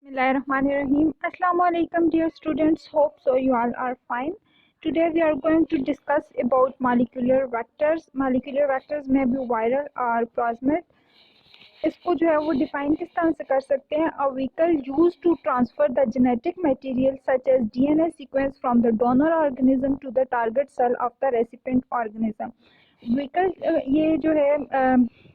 Bismillahirrahmanirrahim. Assalamu alaikum dear students. Hope so you all are fine. Today we are going to discuss about molecular vectors. Molecular vectors may be viral or plasmid. इसको जो है वो define किस तरह से कर सकते हैं? A vehicle use to transfer the genetic material such as DNA sequence from the donor organism to the target cell of the recipient organism. Vehicle ये जो है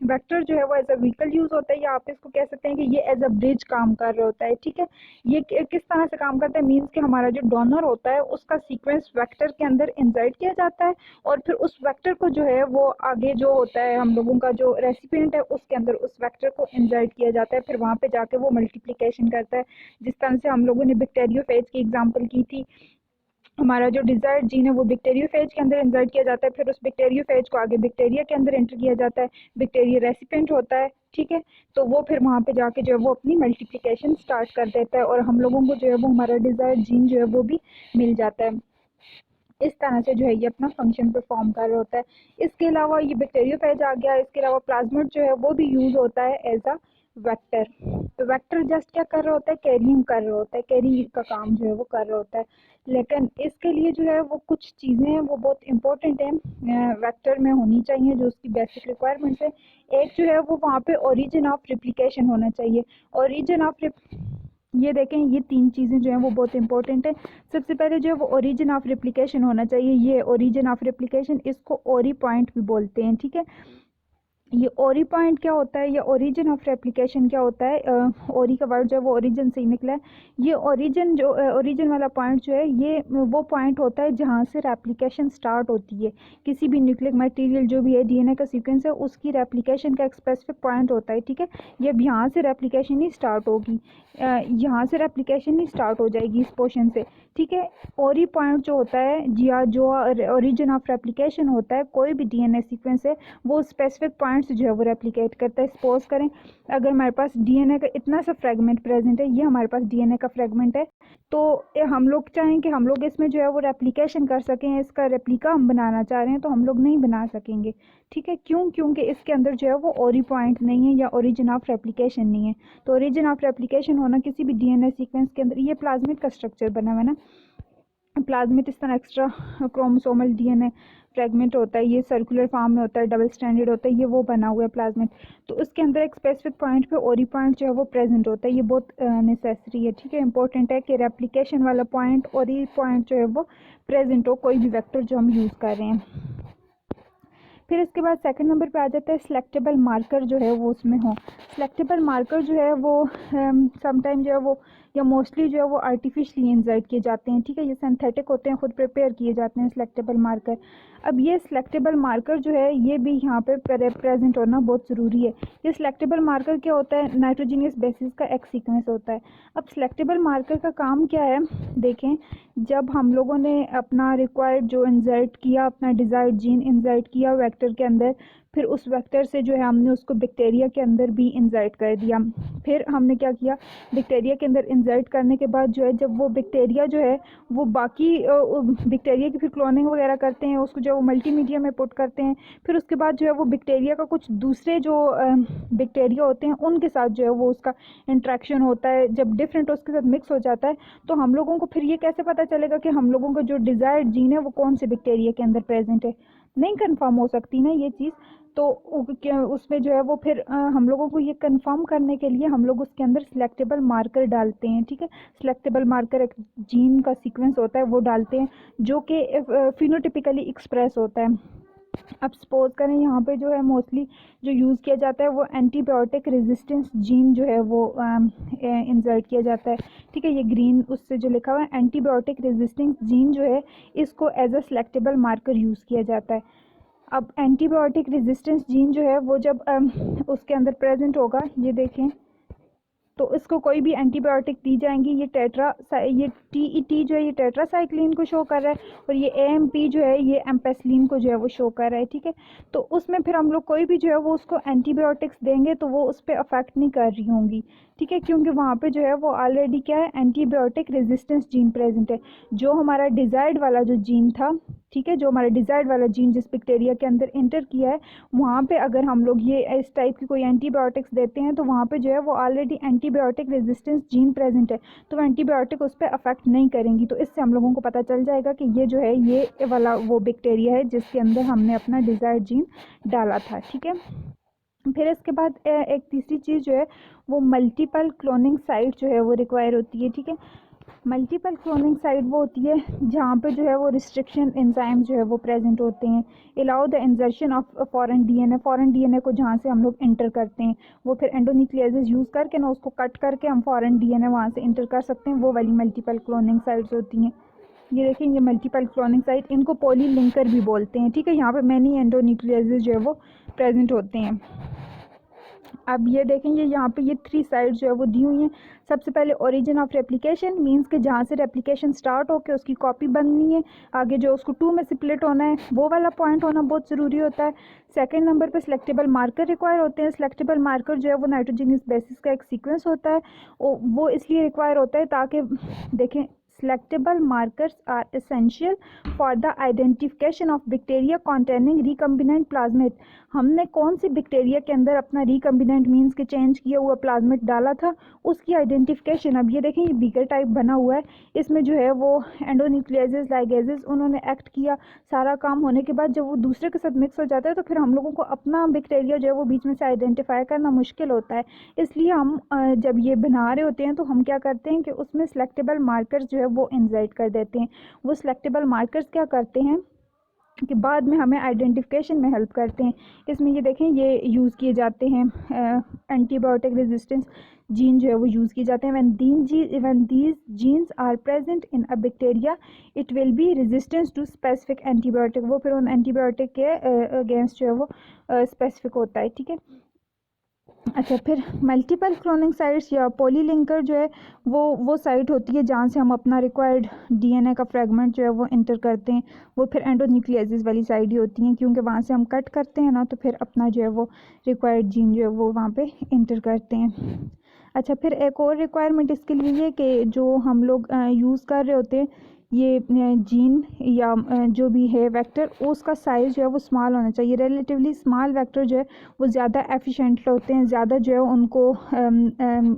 वेक्टर जो है वो एज अ व्हीकल यूज होता है, या आप इसको कह सकते हैं कि ये एज अ ब्रिज काम कर रहा होता है। ठीक है, ये किस तरह से काम करता है? मींस कि हमारा जो डोनर होता है उसका सीक्वेंस वेक्टर के अंदर इंसर्ट किया जाता है और फिर उस वेक्टर को जो है वो आगे जो होता है हम लोगों का जो रेसिपिएंट है उसके अंदर उस वेक्टर को इंसर्ट किया जाता है, फिर वहाँ पे जाके वो मल्टीप्लिकेशन करता है। जिस तरह से हम लोगों ने बैक्टीरियोफेज की एग्जांपल की थी, हमारा जो डिजायर्ड जीन है वो बैक्टीरियोफेज के अंदर इंसर्ट किया जाता है, फिर उस बैक्टीरियोफेज को आगे बैक्टीरिया के अंदर एंटर किया जाता है, बैक्टीरिया रेसिपिएंट होता है। ठीक है, तो वो फिर वहाँ पे जाके जो है वो अपनी मल्टीप्लिकेशन स्टार्ट कर देता है और हम लोगों को जो है वो हमारा डिजायर्ड जीन जो है वो भी मिल जाता है। इस तरह से जो है ये अपना फंक्शन परफॉर्म कर रहा होता है। इसके अलावा ये बैक्टीरियोफेज आ गया, इसके अलावा प्लाज्मिड जो है वो भी यूज होता है एज अ वेक्टर। तो वेक्टर जस्ट क्या कर रहा होता है? कैरिंग कर रहा होता है, कैरिंग का काम जो है वो कर रहा होता है। लेकिन इसके लिए जो है वो कुछ चीज़ें हैं वो बहुत इंपॉर्टेंट हैं, वेक्टर में होनी चाहिए, जो उसकी बेसिक रिक्वायरमेंट्स है। एक जो है वो वहाँ पे ओरिजिन ऑफ रिप्लिकेशन होना चाहिए। ओरिजिन ऑफ ये देखें, ये तीन चीज़ें जो हैं वो बहुत इंपॉर्टेंट है। सबसे पहले जो है वो ओरिजिन ऑफ रेप्लिकेशन होना चाहिए। ये ओरिजिन ऑफ रेप्लिकेशन, इसको ओरी पॉइंट भी बोलते हैं। ठीक है, ये ओरी पॉइंट क्या होता है या ओरिजिन ऑफ रेप्लिकेशन क्या होता है? ओरी का वर्ड जो है वो ओरिजिन से ही निकला है। ये ओरिजिन जो ओरिजिन वाला पॉइंट जो है ये वो पॉइंट होता है जहाँ से रेप्लिकेशन स्टार्ट होती है। किसी भी न्यूक्लिक मटेरियल जो भी है, डीएनए का सीक्वेंस है, उसकी रेप्लिकेशन का एक स्पेसिफिक पॉइंट होता है। ठीक है, ये यहाँ से रेप्लिकेशन ही स्टार्ट होगी, यहाँ से रेप्लिकेशन ही स्टार्ट हो जाएगी इस पोर्शन से। ठीक है, ओरी पॉइंट जो होता है या जो ओरिजिन ऑफ रेप्लिकेशन होता है, कोई भी डीएनए सीक्वेंस है वो स्पेसिफिक पॉइंट से जो है वो रेप्लिकेट करता है। सपोज करें अगर हमारे पास डीएनए का इतना सा फ्रेगमेंट प्रेजेंट है, ये हमारे पास डीएनए का फ्रेगमेंट है, तो हम लोग चाहें कि हम लोग इसमें जो है वो रेप्लिकेशन कर सकें, इसका रेप्लिका हम बनाना चाह रहे हैं तो हम लोग नहीं बना सकेंगे। ठीक है, क्यों? क्योंकि इसके अंदर जो है वो ओरी पॉइंट नहीं है या ओरिजिन ऑफ रेप्लिकेशन नहीं है। तो ओरिजिन ऑफ रेप्लिकेशन होना किसी भी डीएनए सीक्वेंस के अंदर, ये प्लाज्मिड का स्ट्रक्चर बना हुआ है ना, प्लाज्मिड इस तरह एक्स्ट्रा क्रोमोसोमल डीएनए फ्रेगमेंट होता है, ये सर्कुलर फॉर्म में होता है, डबल स्टैंडर्ड होता है, ये वो बना हुआ है प्लाज्मिड। तो उसके अंदर एक स्पेसिफिक पॉइंट पे ओरी पॉइंट जो है वो प्रेजेंट होता है, ये बहुत नेसेसरी है। ठीक है, इंपॉर्टेंट है कि रेप्लिकेशन वाला पॉइंट ओरी पॉइंट जो है वो प्रेजेंट हो कोई भी वेक्टर जो हम यूज़ कर रहे हैं। फिर इसके बाद सेकंड नंबर पे आ जाता है सिलेक्टेबल मार्कर जो है वो उसमें हो। सिलेक्टेबल मार्कर जो है वो समटाइम जो है वो या मोस्टली जो है वो आर्टिफिशियली इंसर्ट किए जाते हैं। ठीक है, ये सिंथेटिक होते हैं, खुद प्रिपेयर किए जाते हैं सिलेक्टेबल मार्कर। अब ये सिलेक्टेबल मार्कर जो है ये भी यहाँ पे प्रेजेंट होना बहुत ज़रूरी है। ये सिलेक्टेबल मार्कर क्या होता है? नाइट्रोजीनियस बेसिस का एक सीक्वेंस होता है। अब सिलेक्टेबल मार्कर का काम क्या है? देखें, जब हम लोगों ने अपना रिक्वायर्ड जो इंसर्ट किया, अपना डिज़ायर्ड जीन इंसर्ट किया वेक्टर के अंदर, फिर उस वेक्टर से जो है हमने उसको बैक्टीरिया के अंदर भी इंसर्ट कर दिया। फिर हमने क्या किया? बैक्टीरिया के अंदर इंसर्ट करने के बाद जो है जब वो बैक्टीरिया जो है वो बाकी बैक्टीरिया की फिर क्लोनिंग वगैरह करते हैं, उसको जो वो मल्टीमीडिया में पुट करते हैं, फिर उसके बाद जो है वो बैक्टीरिया का कुछ दूसरे जो बैक्टीरिया होते हैं उनके साथ जो है वो उसका इंट्रैक्शन होता है। जब डिफरेंट उसके साथ मिक्स हो जाता है तो हम लोगों को फिर ये कैसे पता चलेगा कि हम लोगों का जो डिज़ायर्ड जीन है वो कौन से बैक्टीरिया के अंदर प्रेजेंट है? नहीं कंफर्म हो सकती ना ये चीज़। तो उसमें जो है वो फिर हम लोगों को ये कंफर्म करने के लिए हम लोग उसके अंदर सिलेक्टेबल मार्कर डालते हैं। ठीक है, सिलेक्टेबल मार्कर एक जीन का सीक्वेंस होता है वो डालते हैं जो कि फिनोटिपिकली एक्सप्रेस होता है। अब सपोज करें यहाँ पे जो है मोस्टली जो यूज़ किया जाता है वो एंटीबायोटिक रेजिस्टेंस जीन जो है वो इंसर्ट किया जाता है। ठीक है, ये ग्रीन उससे जो लिखा हुआ है एंटीबायोटिक रेजिस्टेंस जीन जो है इसको as a selectable marker use किया जाता है। अब एंटीबायोटिक रेजिस्टेंस जीन जो है वो जब उसके अंदर प्रेजेंट होगा, ये देखें, तो इसको कोई भी एंटीबायोटिक दी जाएंगी, ये टी जो है ये टेट्रासाइक्लिन को शो कर रहा है और ये एएमपी जो है ये एम्पेसिलिन को जो है वो शो कर रहा है। ठीक है, तो उसमें फिर हम लोग कोई भी जो है वो उसको एंटीबायोटिक्स देंगे तो वो उस पर अफेक्ट नहीं कर रही होंगी। ठीक है, क्योंकि वहाँ पे जो है वो ऑलरेडी क्या है? एंटीबायोटिक रेजिस्टेंस जीन प्रेजेंट है। जो हमारा डिजायर्ड वाला जो जीन था ठीक है, जो हमारा डिजायर्ड वाला जीन जिस बैक्टीरिया के अंदर एंटर किया है, वहाँ पे अगर हम लोग ये इस टाइप की कोई एंटीबायोटिक्स देते हैं तो वहाँ पे जो है वो already antibiotic resistance gene present है, तो वो एंटीबायोटिक उस पर अफेक्ट नहीं करेंगी। तो इससे हम लोगों को पता चल जाएगा कि ये जो है ये वाला वो बैक्टीरिया है जिसके अंदर हमने अपना डिजायर्ड जीन डाला था। ठीक है, फिर इसके बाद एक तीसरी चीज़ जो है वो मल्टीपल क्लोनिंग साइट जो है वो रिक्वायर होती है। ठीक है, मल्टीपल क्लोनिंग साइट वो होती है जहाँ पे जो है वो रिस्ट्रिक्शन एंजाइम जो है वो प्रेजेंट होते हैं। Allow the इंजर्शन of foreign DNA को जहाँ से हम लोग इंटर करते हैं, वो फिर एंडोन्यूक्लियासेस यूज़ करके ना उसको कट करके हम फॉरेन डीएनए वहाँ से इंटर कर सकते हैं, वो वाली मल्टीपल क्लोनिंग साइट्स होती हैं। ये देखें, ये मल्टीपल क्लोनिंग साइट, इनको पॉली लिंकर भी बोलते हैं। ठीक है, यहाँ पे मैनी एंडोन्यूक्लियासेस जो है वो प्रेजेंट होते हैं। अब ये देखेंगे यहाँ पे ये 3 साइड जो है वो दी हुई हैं। सबसे पहले ओरिजिन ऑफ रेप्लिकेशन, मींस के जहाँ से रेप्लिकेशन स्टार्ट होकर उसकी कॉपी बननी है, आगे जो उसको 2 में स्प्लिट होना है, वो वाला पॉइंट होना बहुत ज़रूरी होता है। सेकंड नंबर पे सिलेक्टेबल मार्कर रिक्वायर होते हैं। सिलेक्टेबल मार्कर जो है वो नाइट्रोजनियस बेसिस का एक सीक्वेंस होता है, वो इसलिए रिक्वायर होता है ताकि देखें, selectable markers are essential for the identification of bacteria containing recombinant plasmid। हमने कौन सी बैक्टीरिया के अंदर अपना रिकम्बिनेंट मीन्स के चेंज किया हुआ प्लाज्मिड डाला था, उसकी आइडेंटिफिकेशन। अब ये देखें, ये बीकर टाइप बना हुआ है, इसमें जो है वो एंडोन्यूक्लियासेस लाइगेजेस उन्होंने एक्ट किया। सारा काम होने के बाद जब वो दूसरे के साथ मिक्स हो जाता है तो फिर हम लोगों को अपना बैक्टीरिया जो है वो बीच में से आइडेंटिफाई करना मुश्किल होता है। इसलिए हम जब ये बना रहे होते हैं तो हम क्या करते हैं कि उसमें सिलेक्टेबल मार्कर्स जो है वो इंसर्ट कर देते हैं। वो सिलेक्टेबल मार्कर्स क्या करते हैं कि बाद में हमें आइडेंटिफिकेशन में हेल्प करते हैं। इसमें ये देखें, ये यूज़ किए जाते हैं एंटीबायोटिक रेजिस्टेंस जीन जो है वो यूज़ किए जाते हैं। when these genes are present in a bacteria it will be resistance to specific antibiotic, वो फिर उन एंटीबायोटिक के अगेंस्ट जो है वो स्पेसिफिक होता है। ठीक है, अच्छा, फिर मल्टीपल क्लोनिंग साइट्स या पॉलीलिंकर जो है वो साइट होती है जहाँ से हम अपना रिक्वायर्ड डीएनए का फ्रेगमेंट जो है वो इंटर करते हैं। वो फिर एंडोन्यूक्लियासेस वाली साइड ही होती हैं, क्योंकि वहाँ से हम कट करते हैं ना, तो फिर अपना जो है वो रिक्वायर्ड जीन जो है वो वहाँ पे इंटर करते हैं। अच्छा, फिर एक और रिक्वायरमेंट इसके लिए ये कि जो हम लोग यूज़ कर रहे होते हैं ये जीन या जो भी है वेक्टर, उसका साइज़ जो है वो स्मॉल होना चाहिए। रिलेटिवली स्मॉल वेक्टर जो है वो ज़्यादा एफिशिएंट होते हैं, ज़्यादा जो है उनको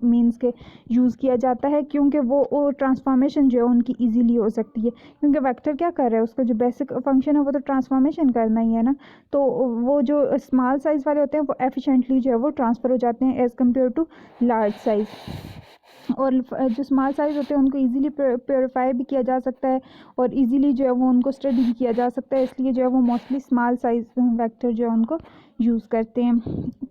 मींस के यूज़ किया जाता है, क्योंकि वो ट्रांसफॉर्मेशन जो है उनकी इजीली हो सकती है। क्योंकि वेक्टर क्या कर रहा है, उसका जो बेसिक फंक्शन है वो तो ट्रांसफॉर्मेशन करना ही है ना, तो वो जो स्मॉल साइज़ वाले होते हैं वो एफिशिएंटली जो है वो ट्रांसफ़र हो जाते हैं as compare to large size. और जो स्मॉल साइज़ होते हैं उनको इजीली प्योरीफाई भी किया जा सकता है और इजीली जो है वो उनको स्टडी भी किया जा सकता है, इसलिए जो है वो मोस्टली स्मॉल साइज़ वेक्टर जो है उनको यूज़ करते हैं।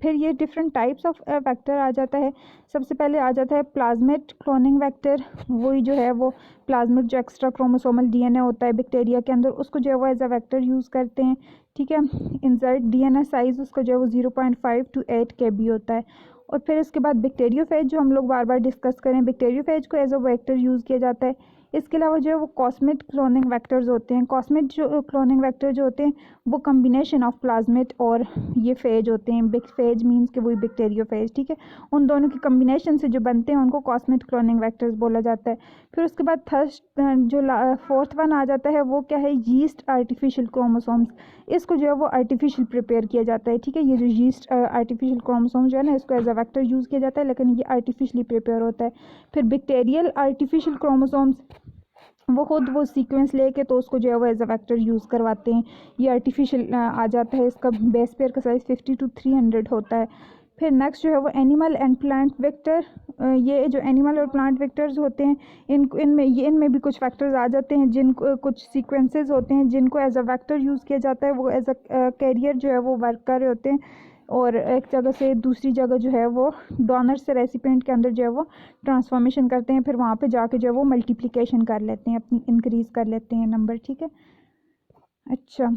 फिर ये डिफरेंट टाइप्स ऑफ वेक्टर आ जाता है। सबसे पहले आ जाता है प्लाज्मिड क्लोनिंग वेक्टर, वही जो है वो प्लाज्मिड जो एक्स्ट्रा क्रोमोसोमल डीएनए होता है बैक्टीरिया के अंदर, उसको जो है वो एज अ वेक्टर यूज़ करते हैं। ठीक है, इंसर्ट डीएनए साइज़ उसका जो है वो 0.5 to 8 kb होता है। और फिर इसके बाद बैक्टीरियोफेज जो हम लोग बार बार डिस्कस करें, बैक्टीरियोफेज को एज अ वेक्टर यूज़ किया जाता है। इसके अलावा जो है वो कॉस्मिड क्लोनिंग वेक्टर्स होते हैं। कॉस्मिड जो क्लोनिंग वेक्टर जो होते हैं वो कम्बिनेशन ऑफ प्लाज्मिड और ये फेज होते हैं। फेज मींस के वही बैक्टीरियोफेज। ठीक है, उन दोनों की कम्बिनेशन से जो बनते हैं उनको कॉस्मिड क्लोनिंग वेक्टर्स बोला जाता है। फिर उसके बाद जो फोर्थ वन आ जाता है वो क्या है, यीस्ट आर्टिफिशियल क्रोमोसोम्स। इसको जो है वो आर्टिफिशियल प्रिपेयर किया जाता है। ठीक है, ये जो यीस्ट आर्टिफिशियल क्रोमोसोम जो है ना, इसको एज अ वेक्टर यूज़ किया जाता है, लेकिन ये आर्टिफिशियली प्रिपेयर होता है। फिर बैक्टीरियल आर्टिफिशियल क्रोमोसोम्स, वो खुद वो सीक्वेंस लेके तो उसको जो है वो एज अ वेक्टर यूज़ करवाते हैं। ये आर्टिफिशियल आ जाता है, इसका बेस पेयर का साइज़ 50 to 300 होता है। फिर नेक्स्ट जो है वो एनिमल एंड प्लांट वेक्टर। ये जो एनिमल और प्लांट वेक्टर्स होते हैं इनमें भी कुछ फैक्टर्स आ जाते हैं, जिनको कुछ सीक्वेंसेस होते हैं जिनको एज अ वेक्टर यूज़ किया जाता है। वो एज अ कैरियर जो है वो वर्क कर रहे होते हैं और एक जगह से दूसरी जगह जो है वो डोनर से रेसिपिएंट के अंदर जो है वो ट्रांसफॉर्मेशन करते हैं, फिर वहाँ पे जाके जो है वो मल्टीप्लिकेशन कर लेते हैं, अपनी इंक्रीज़ कर लेते हैं नंबर। ठीक है, अच्छा,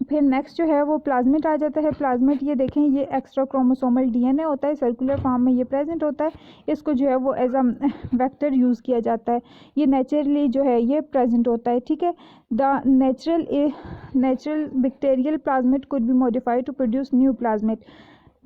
फिर नेक्स्ट जो है वो प्लाज्मिड आ जाता है। प्लाज्मिड ये देखें, ये एक्स्ट्रा क्रोमोसोमल डीएनए होता है, सर्कुलर फॉर्म में ये प्रेजेंट होता है। इसको जो है वो एज अ वेक्टर यूज़ किया जाता है। ये नेचुरली जो है ये प्रेजेंट होता है। ठीक है, the natural bacterial plasmid could be modified to produce new plasmid.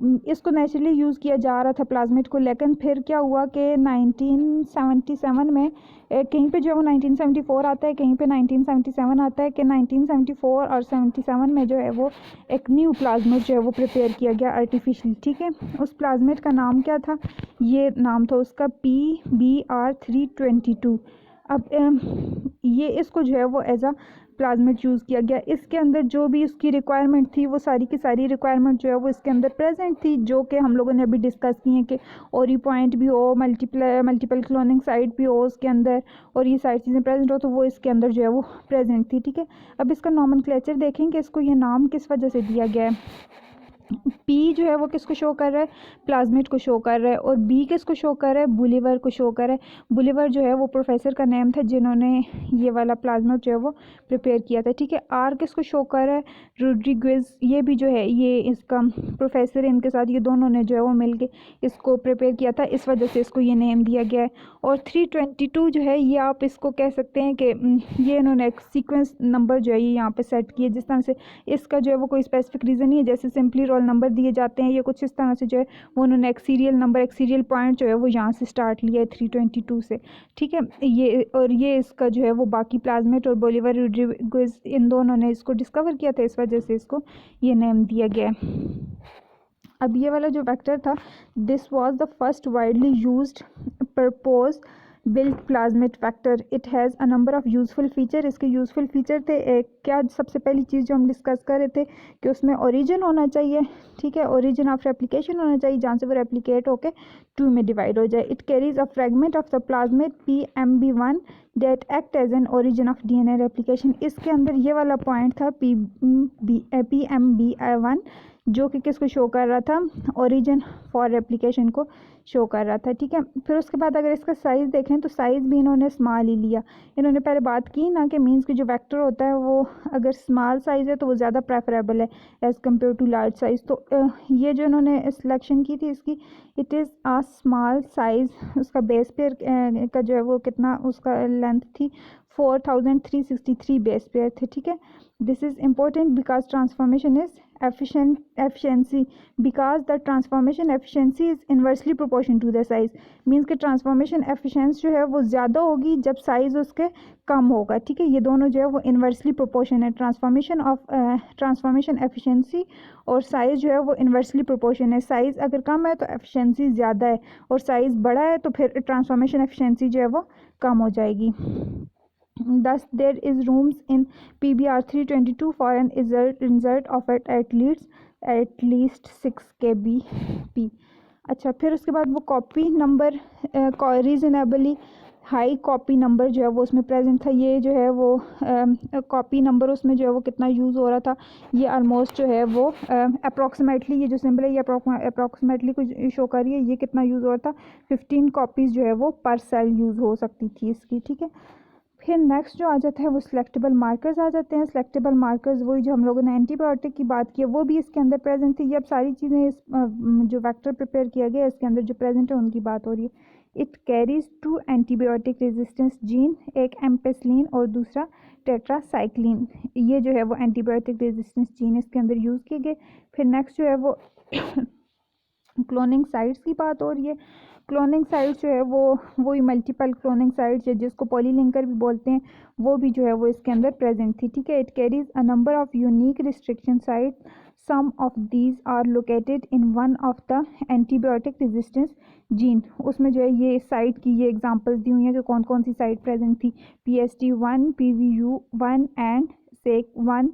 इसको नेचुरली यूज़ किया जा रहा था प्लाज्मिड को, लेकिन फिर क्या हुआ कि 1977 में कहीं पे जो है वो 1974 आता है, कहीं पे 1977 आता है कि 1974 और 77 में जो है वो एक न्यू प्लाज्मिड जो है वो प्रिपेयर किया गया आर्टिफिशियल। ठीक है, उस प्लाज्मिड का नाम क्या था? ये नाम था उसका PBr322। अब ये इसको जो है वो एज अ प्लाज्मिड यूज़ किया गया। इसके अंदर जो भी उसकी रिक्वायरमेंट थी वो सारी की सारी रिक्वायरमेंट जो है वो इसके अंदर प्रेजेंट थी, जो कि हम लोगों ने अभी डिस्कस की है कि ओरी पॉइंट भी हो, मल्टीपल क्लोनिंग साइट भी हो उसके अंदर, और ये सारी चीज़ें प्रेजेंट हो, तो वो इसके अंदर जो है वो प्रेजेंट थी। ठीक है, अब इसका नॉमेनक्लेचर देखेंगे, इसको ये नाम किस वजह से दिया गया है। पी जो है वो किसको शो कर रहा है? प्लाज्मिड को शो कर रहा है। और बी किसको शो कर रहा है? बुलिवर को शो कर रहा है। बुलिवर जो है वो प्रोफेसर का नेम था जिन्होंने ये वाला प्लाज्मिड जो है वो प्रिपेयर किया था। ठीक है, आर किसको शो कर रहा है? रोड्रिग्वेज, ये भी जो है ये इसका प्रोफेसर है, इनके साथ ये दोनों ने जो है वो मिलके इसको प्रिपेयर किया था, इस वजह से इसको ये नेम दिया गया है। और 322 जो है ये आप इसको कह सकते हैं कि ये इन्होंने एक सीक्वेंस नंबर जो है ये यहाँ पे सेट किए, जिस तरह से इसका जो है वो कोई स्पेसिफिक रीज़न नहीं है, जैसे सिंपली रोल नंबर दिए जाते हैं, ये कुछ इस तरह से जो है वो उन्होंने एक सीरियल नंबर, एक सीरियल पॉइंट जो है वो यहाँ से स्टार्ट लिया है 322 से। ठीक है, ये और ये इसका जो है वो बाकी प्लाज्मिड और बोलिवर रोड्रिग्वेज इन दोनों ने इसको डिस्कवर किया था, इस वजह से इसको ये नेम दिया गया है। अब ये वाला जो वेक्टर था, this was the first widely used purpose built plasmid vector. It has a number of useful feature. इसके यूज़फुल फीचर थे क्या? सबसे पहली चीज़ जो हम डिस्कस कर रहे थे कि उसमें ओरिजिन होना चाहिए। ठीक है, ओरिजिन ऑफ रेप्लिकेशन होना चाहिए जहाँ से वो रेप्लिकेट होकर 2 में डिवाइड हो जाए। It carries a fragment of the plasmid PMB1 that act as an origin of DNA replication. इसके अंदर ये वाला पॉइंट था PMB1 जो कि किसको शो कर रहा था? ओरिजिन फॉर रेप्लिकेशन को शो कर रहा था। ठीक है, फिर उसके बाद अगर इसका साइज़ देखें तो साइज़ भी इन्होंने स्मॉल ही लिया। इन्होंने पहले बात की ना कि मीन्स की जो वेक्टर होता है वो अगर स्मॉल साइज़ है तो वो ज़्यादा प्रेफरेबल है as compare to large size. तो ये जो इन्होंने सिलेक्शन की थी इसकी, it is a small size. उसका बेस पेयर का जो है वो कितना उसका लेंथ थी? 4363 बेस पेयर थे। ठीक है, this is important because transformation is efficiency because the transformation efficiency is inversely proportional to the size। Means कि ट्रांसफॉर्मेशन एफिशिएंसी जो है वो ज़्यादा होगी जब साइज़ उसके कम होगा। ठीक है, ये दोनों जो है वो इन्वर्सली प्रोपोर्शन है। ट्रांसफॉर्मेशन एफिशिएंसी और साइज़ जो है वो इन्वर्सली प्रोपोर्शन है। साइज़ अगर कम है तो एफिशिएंसी ज़्यादा है, और साइज़ बड़ा है तो फिर ट्रांसफॉर्मेशन एफिशिएंसी जो है वो कम हो जाएगी। Thus, there is rooms in PBr322 for an insert of at least 6 kbp। अच्छा, फिर उसके बाद वो copy number reasonably high copy number जो है वो उसमें प्रेजेंट था। ये जो है वो कॉपी नंबर उसमें जो है वो कितना यूज़ हो रहा था? ये ऑलमोस्ट जो है वो अप्रॉक्सीमेटली, ये जो सिंबल है ये अप्रॉक्सीमेटली कुछ शो कर रही है, ये कितना यूज़ हो रहा था? 15 कॉपीज़ जो है वो पर सेल यूज़ हो सकती थी इसकी। ठीक है, फिर नेक्स्ट जो आ जाता है वो सिलेक्टेबल मार्कर्स आ जाते हैं। सिलेक्टेबल मार्कर्स वही जो हम लोगों ने एंटीबायोटिक की बात की है वो भी इसके अंदर प्रेजेंट थी। ये अब सारी चीज़ें इस जो वेक्टर प्रिपेयर किया गया है इसके अंदर जो प्रेजेंट है उनकी बात हो रही है। It carries 2 antibiotic resistance gene, एक एम्पेसिलिन और दूसरा टेट्रासाइक्लिन। ये जो है वो एंटीबायोटिक रेजिस्टेंस जीन इसके अंदर यूज़ किए गए। फिर नेक्स्ट जो है वो क्लोनिंग साइट्स की बात हो रही है। क्लोनिंग साइट्स जो है वो वही मल्टीपल क्लोनिंग साइट्स है जिसको पॉलीलिंकर भी बोलते हैं, वो भी जो है वो इसके अंदर प्रेजेंट थी। ठीक है, it carries a number of unique restriction site. Some of these are located in one of the antibiotic resistance gene. उसमें जो है ये साइट की ये एग्जांपल्स दी हुई हैं कि कौन कौन सी साइट प्रेजेंट थी। PST1, PVU1 एंड SEC1,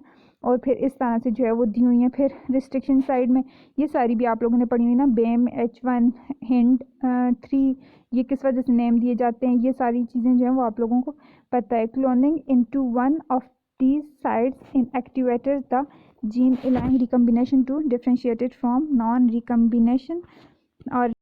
और फिर इस तरह से जो है वो दी हुई हैं। फिर रिस्ट्रिक्शन साइड में ये सारी भी आप लोगों ने पढ़ी हुई ना, BAME, H1, HIND3, ये किस वजह से नेम दिए जाते हैं, ये सारी चीज़ें जो हैं वो आप लोगों को पता है। Cloning into one of these sites in activators the gene allowing recombination to differentiated from non recombination और